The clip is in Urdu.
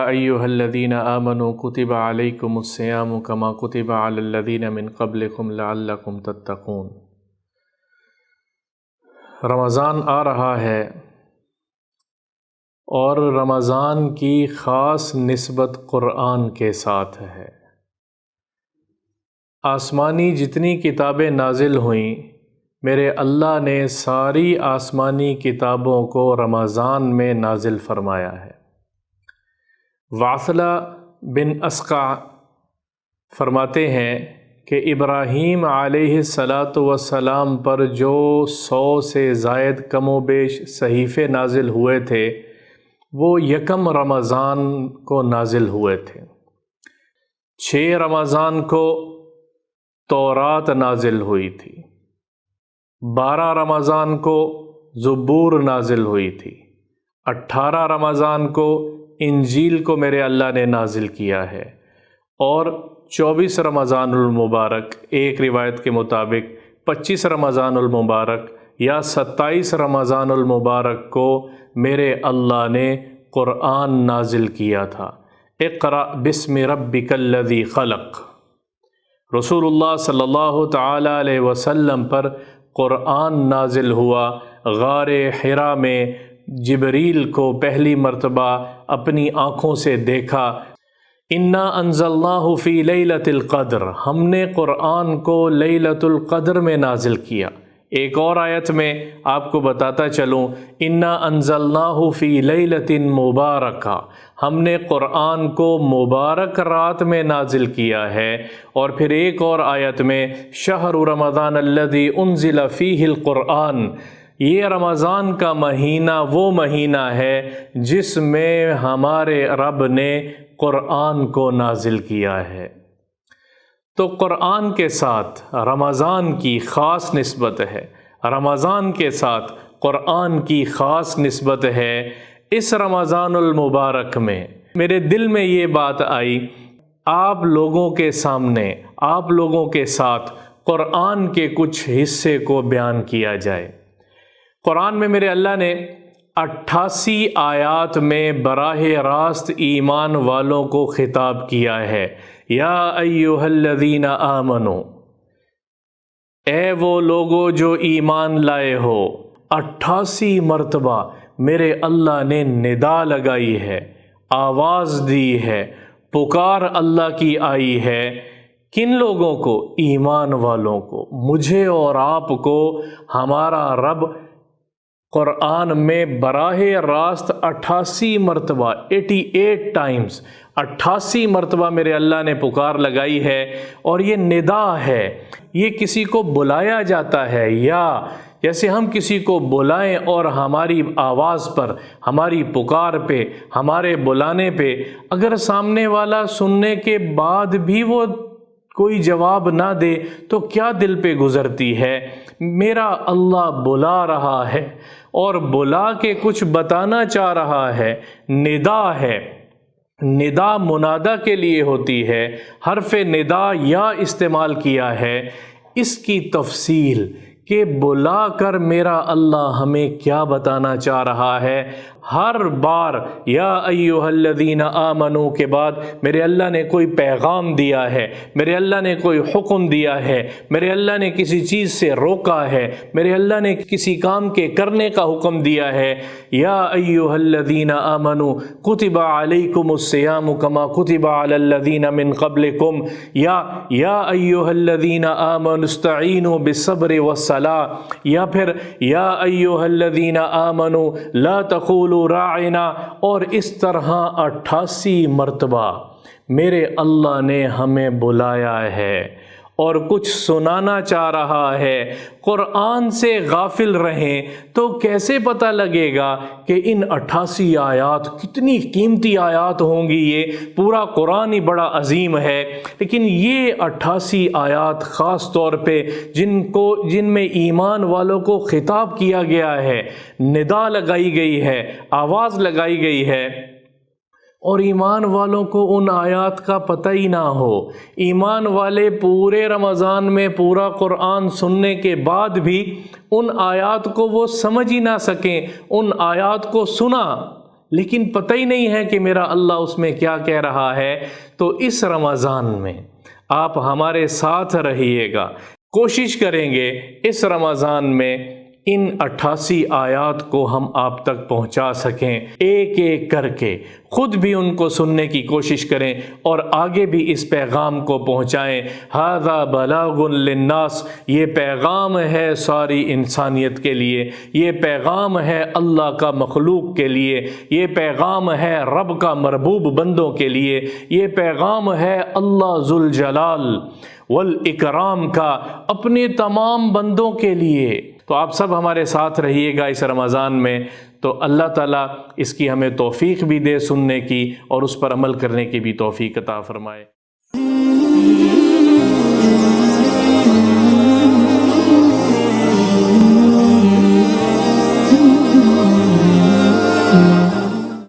ایھا الذین آمنوا کتب علیکم الصیام کما کتب علی الذین من قبلکم لعلکم تتقون۔ رمضان آ رہا ہے اور رمضان کی خاص نسبت قرآن کے ساتھ ہے۔ آسمانی جتنی کتابیں نازل ہوئیں، میرے اللہ نے ساری آسمانی کتابوں کو رمضان میں نازل فرمایا ہے۔ واصلہ بن اسقع فرماتے ہیں کہ ابراہیم علیہ السلام پر جو 100 سے زائد کم و بیش صحیفے نازل ہوئے تھے وہ یکم رمضان کو نازل ہوئے تھے۔ 6 رمضان کو تورات نازل ہوئی تھی، 12 رمضان کو زبور نازل ہوئی تھی، 18 رمضان کو انجیل کو میرے اللہ نے نازل کیا ہے، اور 24 رمضان المبارک، ایک روایت کے مطابق 25 رمضان المبارک یا 27 رمضان المبارک کو میرے اللہ نے قرآن نازل کیا تھا۔ اقرأ بسم ربک الذی خلق۔ رسول اللہ صلی اللہ تعالی علیہ وسلم پر قرآن نازل ہوا۔ غار حرا میں جبریل کو پہلی مرتبہ اپنی آنکھوں سے دیکھا۔ انا انزلناہ فی لیلۃ القدر، ہم نے قرآن کو لیلۃ القدر میں نازل کیا۔ ایک اور آیت میں آپ کو بتاتا چلوں، انا انزلناہ فی لیلۃ مبارکہ، ہم نے قرآن کو مبارک رات میں نازل کیا ہے۔ اور پھر ایک اور آیت میں شہر رمضان الذی انزل فیہ القرآن، یہ رمضان کا مہینہ وہ مہینہ ہے جس میں ہمارے رب نے قرآن کو نازل کیا ہے۔ تو قرآن کے ساتھ رمضان کی خاص نسبت ہے، رمضان کے ساتھ قرآن کی خاص نسبت ہے۔ اس رمضان المبارک میں میرے دل میں یہ بات آئی، آپ لوگوں کے سامنے، آپ لوگوں کے ساتھ قرآن کے کچھ حصے کو بیان کیا جائے۔ قرآن میں میرے اللہ نے 88 آیات میں براہ راست ایمان والوں کو خطاب کیا ہے۔ یا ایھا الذین آمنوا، اے وہ لوگو جو ایمان لائے ہو۔ 88 مرتبہ میرے اللہ نے ندا لگائی ہے، آواز دی ہے، پکار اللہ کی آئی ہے۔ کن لوگوں کو؟ ایمان والوں کو، مجھے اور آپ کو ہمارا رب قرآن میں براہ راست 88 مرتبہ 88 ٹائمز 88 مرتبہ میرے اللہ نے پکار لگائی ہے۔ اور یہ ندا ہے، یہ کسی کو بلایا جاتا ہے، یا جیسے ہم کسی کو بلائیں اور ہماری آواز پر، ہماری پکار پہ، ہمارے بلانے پہ اگر سامنے والا سننے کے بعد بھی وہ کوئی جواب نہ دے تو کیا دل پہ گزرتی ہے؟ میرا اللہ بلا رہا ہے اور بلا کے کچھ بتانا چاہ رہا ہے۔ ندا ہے، ندا منادا کے لیے ہوتی ہے، حرف ندا یا استعمال کیا ہے۔ اس کی تفصیل کہ بلا کر میرا اللہ ہمیں کیا بتانا چاہ رہا ہے، ہر بار یا ایھا الذین آمنوا کے بعد میرے اللہ نے کوئی پیغام دیا ہے، میرے اللہ نے کوئی حکم دیا ہے، میرے اللہ نے کسی چیز سے روکا ہے، میرے اللہ نے کسی کام کے کرنے کا حکم دیا ہے۔ یا ایھا الذین آمنوا کتب علیکم الصیام کما کتب علی الذین من قبلکم، یا ایھا الذین آمنوا استعینوا بالصبر والصلاۃ، یا پھر یا ایھا الذین آمنوا لا تقولوا راعنا، اور اس طرح 88 مرتبہ میرے اللہ نے ہمیں بلایا ہے اور کچھ سنانا چاہ رہا ہے۔ قرآن سے غافل رہیں تو کیسے پتہ لگے گا کہ ان 88 آیات کتنی قیمتی آیات ہوں گی؟ یہ پورا قرآن ہی بڑا عظیم ہے، لیکن یہ 88 آیات خاص طور پہ جن میں ایمان والوں کو خطاب کیا گیا ہے، ندا لگائی گئی ہے، آواز لگائی گئی ہے، اور ایمان والوں کو ان آیات کا پتہ ہی نہ ہو۔ ایمان والے پورے رمضان میں پورا قرآن سننے کے بعد بھی ان آیات کو وہ سمجھ ہی نہ سکیں، ان آیات کو سنا لیکن پتہ ہی نہیں ہے کہ میرا اللہ اس میں کیا کہہ رہا ہے، تو اس رمضان میں آپ ہمارے ساتھ رہیے گا، کوشش کریں گے اس رمضان میں ان 88 آیات کو ہم آپ تک پہنچا سکیں، ایک ایک کر کے خود بھی ان کو سننے کی کوشش کریں اور آگے بھی اس پیغام کو پہنچائیں۔ ھذا بلاغ للناس، یہ پیغام ہے ساری انسانیت کے لیے، یہ پیغام ہے اللہ کا مخلوق کے لیے، یہ پیغام ہے رب کا مربوب بندوں کے لیے، یہ پیغام ہے اللہ ذوالجلال والاکرام کا اپنے تمام بندوں کے لیے۔ تو آپ سب ہمارے ساتھ رہیے گا اس رمضان میں، تو اللہ تعالیٰ اس کی ہمیں توفیق بھی دے سننے کی اور اس پر عمل کرنے کی بھی توفیق عطا فرمائے۔